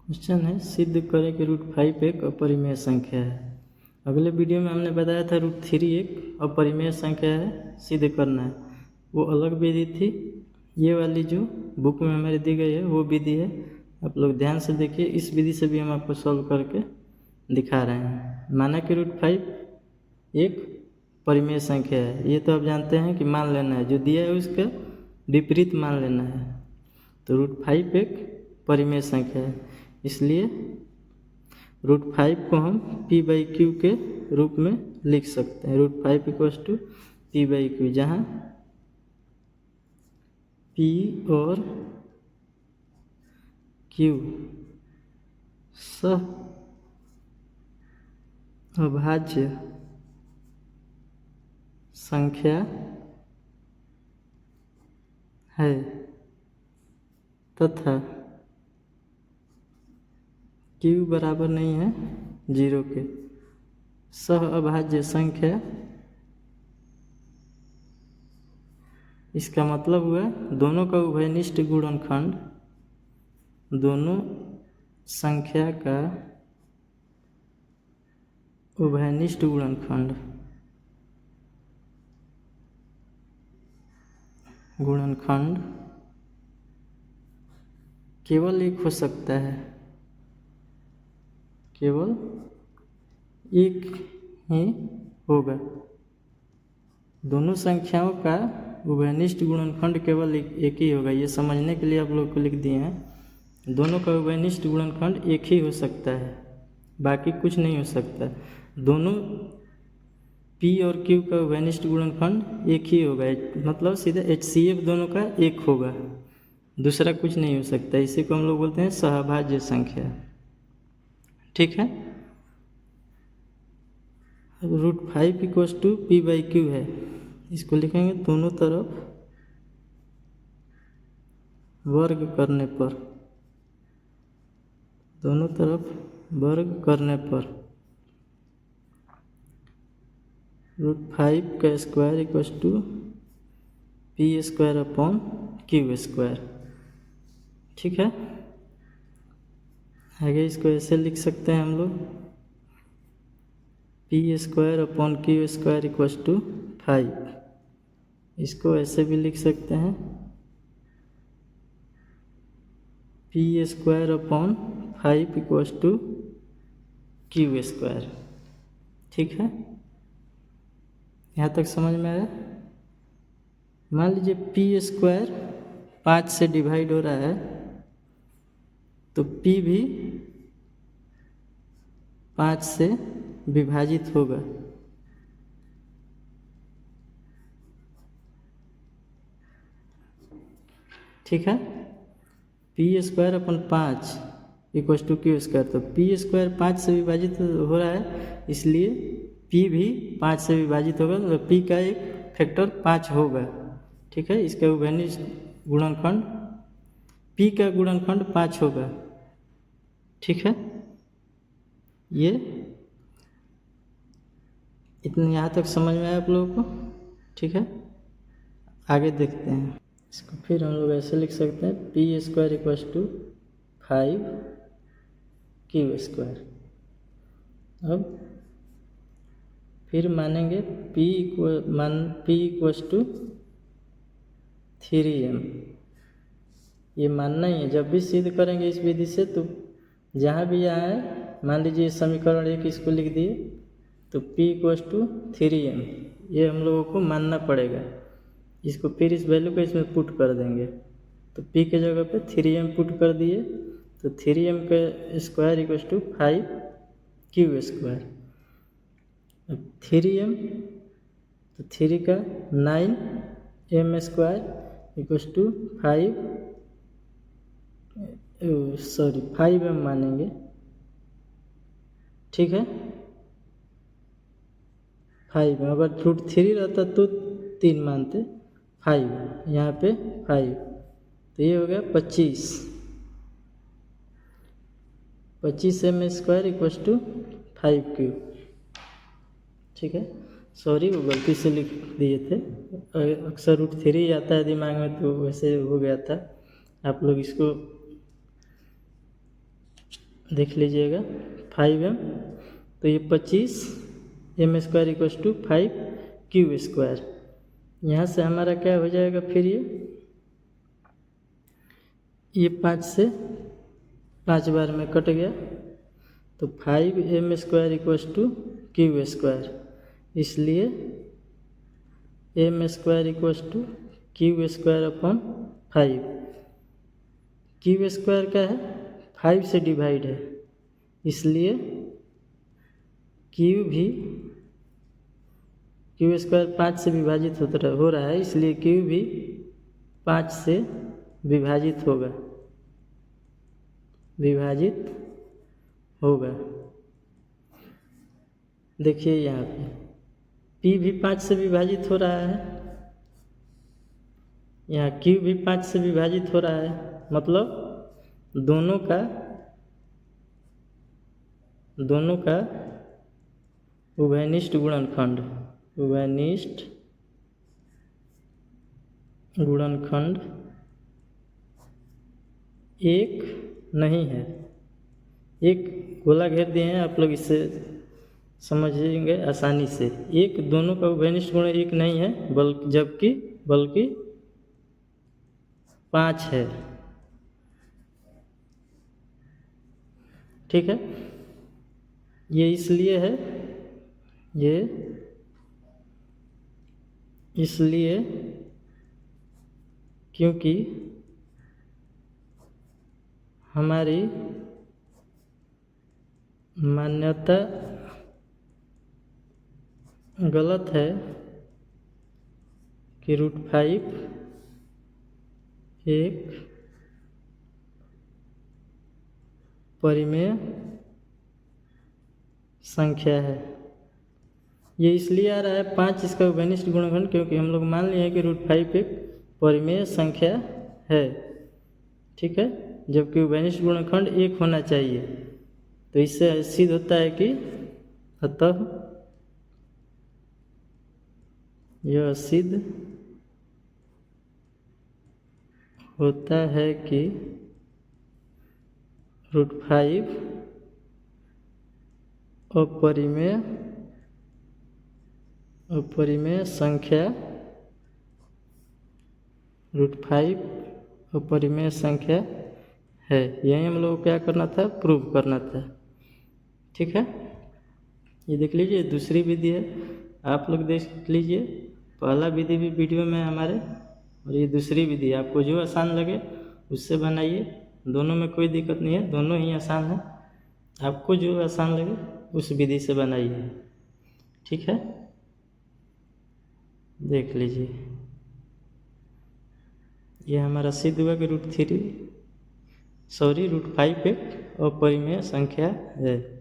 Question है सिद्ध करें कि √5 एक अपरिमेय संख्या है। अगले वीडियो में हमने बताया था √3 एक अपरिमेय संख्या है, सिद्ध करना है। वो अलग विधि थी। ये वाली जो बुक में हमारी दी गई है वो विधि है, आप लोग ध्यान से देखिए। इस विधि से भी हम आपको सॉल्व करके दिखा रहे हैं। माना कि √5 एक परिमेय संख्या है, ये तो आप जानते हैं कि मान लेना है, जो दिया है उसका विपरीत मान लेना है। तो √5 एक परिमेय संख्या है, इसलिए √5 को हम p/q के रूप में लिख सकते हैं। √5 = p/q, जहाँ p और q सहअभाज्य संख्या है तथा q बराबर नहीं है 0 के। सहअभाज्य संख्या, इसका मतलब हुआ दोनों का उभयनिष्ठ गुणनखंड, दोनों संख्या का उभयनिष्ठ गुणनखंड केवल एक हो सकता है, केवल एक ही होगा। दोनों संख्याओं का उभयनिष्ठ गुणनखंड केवल एक ही होगा। ये समझने के लिए आप लोग को लिख दिए हैं। दोनों का उभयनिष्ठ गुणनखंड एक ही हो सकता है, बाकी कुछ नहीं हो सकता। दोनों p और q का उभयनिष्ठ गुणनखंड एक ही होगा, मतलब सीधा HCF दोनों का एक होगा, दूसरा कुछ नहीं हो सकता। इसी को हम लोग बोलते हैं सहअभाज्य संख्या। ठीक है। अब √5 = p/q है, इसको लिखेंगे दोनों तरफ वर्ग करने पर, दोनों तरफ वर्ग करने पर √5 का स्क्वायर = p²/q²। ठीक है। आगे इसको ऐसे लिख सकते हैं हम लोग, p²/q² = 5। इसको ऐसे भी लिख सकते हैं, p²/5 = q²। ठीक है, यहाँ तक समझ में आया। मान लीजिए p² 5 से डिवाइड हो रहा है, तो p भी 5 से विभाजित होगा। ठीक है। p²/5 = q²। तो p² 5 से विभाजित हो रहा है, इसलिए p भी 5 से विभाजित होगा, तो p का एक फैक्टर 5 होगा। ठीक है। इसका उभयनिष्ठ गुणनखंड p का गुणनखंड 5 होगा। ठीक है। ये इतना यहाँ तक समझ में आया आप लोगों को। ठीक है, आगे देखते हैं। इसको फिर हम लोग ऐसे लिख सकते हैं, p² = 5 q²। अब फिर मानेंगे p = 3m। ये मानना ही है। जब भी सिद्ध करेंगे इस विधि से, तो जहाँ भी यहाँ है, मान लीजिए समीकरण 1 इसको लिख दिए, तो p = 3m, ये हम लोगों को मानना पड़ेगा। इसको फिर इस वैल्यू को इसमें पुट कर देंगे, तो p के जगह पे 3m पुट कर दिए, तो 3m का स्क्वायर = 5 q²। अब 3m, तो 3 का 9m² = 5m मानेंगे। ठीक है, 5। अगर √3 रहता तो 3 मानते, 5 यहाँ पे 5, तो ये हो गया 25 m² = 5q। ठीक है, सॉरी वो गलती से लिख दिए थे, अक्सर √3 आता है दिमाग में, तो वैसे हो गया था। आप लोग इसको देख लीजिएगा 5m, तो ये 25m² इक्वल्स टू 5q²। यहाँ से हमारा क्या हो जाएगा फिर ये 5 से 5 बार में कट गया, तो 5m² इक्वल्स टू q², इसलिए m² equals to q²/5। q² क्या है, 5 से डिवाइड है, इसलिए q q² 5 से विभाजित हो रहा है, इसलिए q भी 5 से विभाजित होगा। देखिए यहाँ पे p भी 5 से विभाजित हो रहा है, यहाँ q भी 5 से विभाजित हो रहा है, मतलब दोनों का उभयनिष्ठ गुणनखंड एक नहीं है। एक गोला घेर दिए हैं आप लोग, इससे समझेंगे आसानी से। एक दोनों का उभयनिष्ठ गुण एक नहीं है, बल्कि 5 है। ठीक है, ये इसलिए क्योंकि हमारी मान्यता गलत है कि √5 एक परिमेय संख्या है। ये इसलिए आ रहा है 5 इसका उभयनिष्ठ गुणनखंड, क्योंकि हम लोग मान लिए हैं कि √5 एक परिमेय संख्या है। ठीक है, जबकि उभयनिष्ठ गुणनखंड एक होना चाहिए, तो इससे सिद्ध होता है कि अतः यह सिद्ध होता है कि √5 अपरिमेय संख्या, √5 अपरिमेय संख्या है। यही हम लोग को क्या करना था, प्रूव करना था। ठीक है, ये देख लीजिए दूसरी विधि है, आप लोग देख लीजिए। पहला विधि भी वीडियो में हमारे, और ये दूसरी विधि। आपको जो आसान लगे उससे बनाइए, दोनों में कोई दिक्कत नहीं है, दोनों ही आसान है। आपको जो आसान लगे उस विधि से बनाइए। ठीक है, देख लीजिए, ये हमारा सिद्ध हुआ कि √5 एक अपरिमेय संख्या है।